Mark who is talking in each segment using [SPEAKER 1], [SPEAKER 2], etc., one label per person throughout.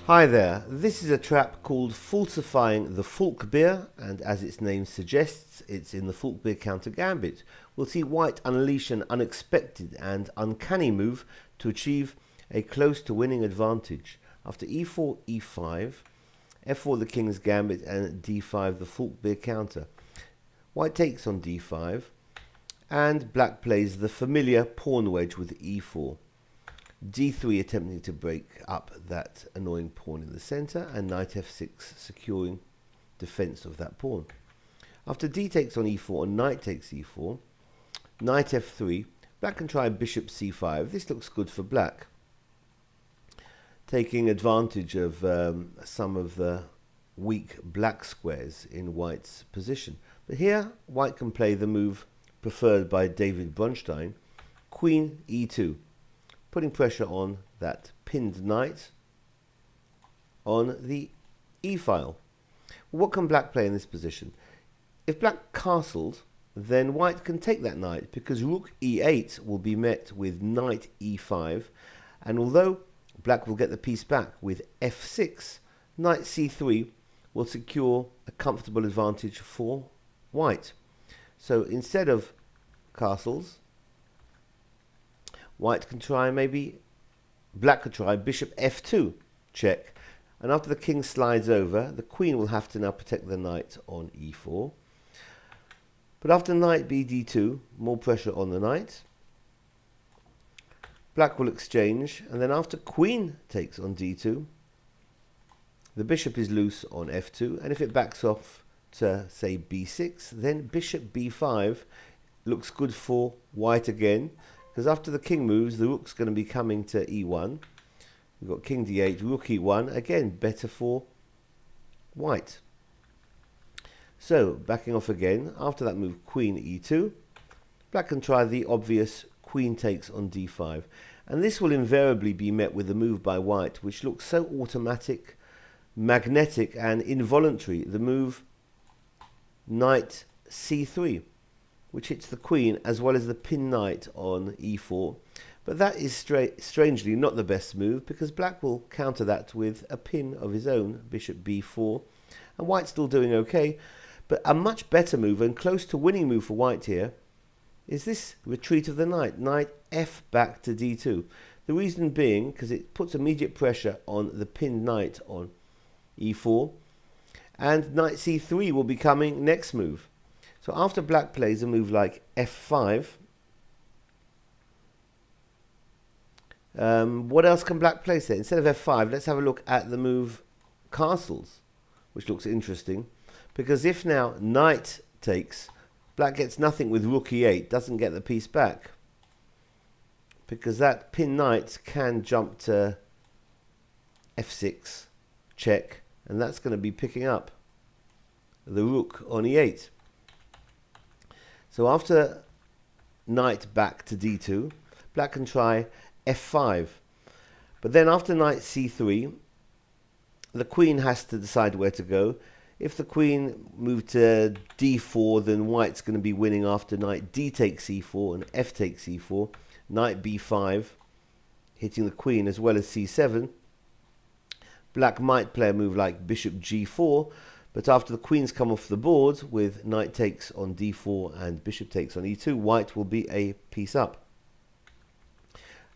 [SPEAKER 1] Hi there, this is a trap called Falsifying the Falkbeer, and as its name suggests, it's in the Falkbeer counter Gambit. We'll see white unleash an unexpected and uncanny move to achieve a close to winning advantage. After e4, e5, f4 the King's Gambit, and d5 the Falkbeer counter. White takes on d5, and black plays the familiar pawn wedge with e4. d3 attempting to break up that annoying pawn in the center, and knight f6 securing defense of that pawn. After d takes on e4 and knight takes e4, knight f3, black can try bishop c5. This looks good for black, taking advantage of some of the weak black squares in white's position. But here white can play the move preferred by David Bronstein, queen e2, putting pressure on that pinned knight on the e-file. What can black play in this position? If black castled, then white can take that knight, because rook e8 will be met with knight e5, and although black will get the piece back with f6, knight c3 will secure a comfortable advantage for white. So instead of castles, white can try, black could try bishop f2, check, and after the king slides over, the queen will have to now protect the knight on e4. But after knight bd2, more pressure on the knight. Black will exchange, and then after queen takes on d2, the bishop is loose on f2, and if it backs off to, say, b6, then bishop b5 looks good for white again, because after the king moves, the rook's going to be coming to e1. We've got king d8, rook e1, again better for white. So, backing off again, after that move, queen e2, black can try the obvious queen takes on d5. And this will invariably be met with a move by white, which looks so automatic, magnetic, and involuntary. The move knight c3, which hits the queen as well as the pin knight on e4. But that is strangely not the best move, because black will counter that with a pin of his own, bishop b4, and white's still doing okay. But a much better move, and close to winning move for white here, is this retreat of the knight, knight f back to d2. The reason being because it puts immediate pressure on the pinned knight on e4, and knight c3 will be coming next move. So after black plays a move like f5, what else can black play there? Instead of f5, let's have a look at the move castles, which looks interesting, because if now knight takes, black gets nothing with rook e8, doesn't get the piece back, because that pin knight can jump to f6, check, and that's going to be picking up the rook on e8. So after knight back to d2, black can try f5. But then after knight c3, the queen has to decide where to go. If the queen moved to d4, then white's going to be winning after knight d takes e4 and f takes e4. Knight b5, hitting the queen as well as c7. Black might play a move like bishop g4, but after the queen's come off the board with knight takes on d4 and bishop takes on e2, white will be a piece up.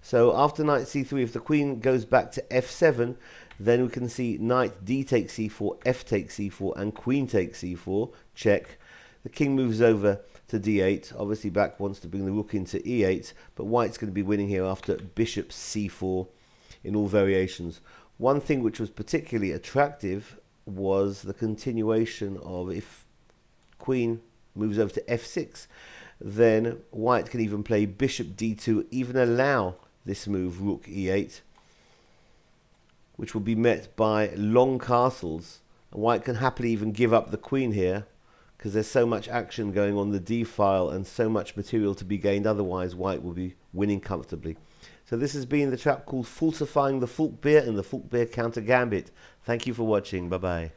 [SPEAKER 1] So after knight c3, if the queen goes back to f7, then we can see knight d takes e4, f takes e4, and queen takes e4, check. The king moves over to d8. Obviously black wants to bring the rook into e8, but white's going to be winning here after bishop c4 in all variations. One thing which was particularly attractive was the continuation of, if queen moves over to f6, then white can even play bishop d2, even allow this move rook e8, which will be met by long castles, and white can happily even give up the queen here, because there's so much action going on the d file and so much material to be gained. Otherwise white will be winning comfortably. So this has been the trap called Falsifying the Falkbeer in the Falkbeer counter Gambit. Thank you for watching. Bye bye.